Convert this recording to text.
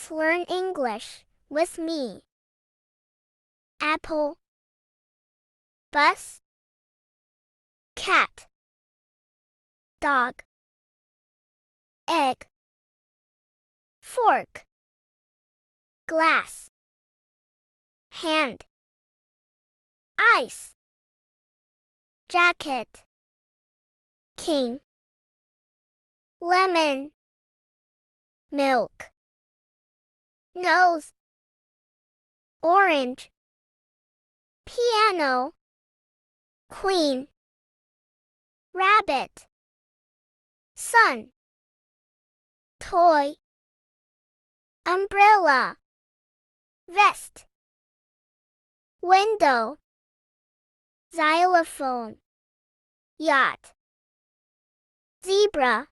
Let's learn English with me. Apple, bus, cat, dog, egg, fork, glass, hand, ice, jacket, king, lemon, milk, nose, orange, piano, queen, rabbit, sun, toy, umbrella, vest, window, xylophone, yacht, zebra,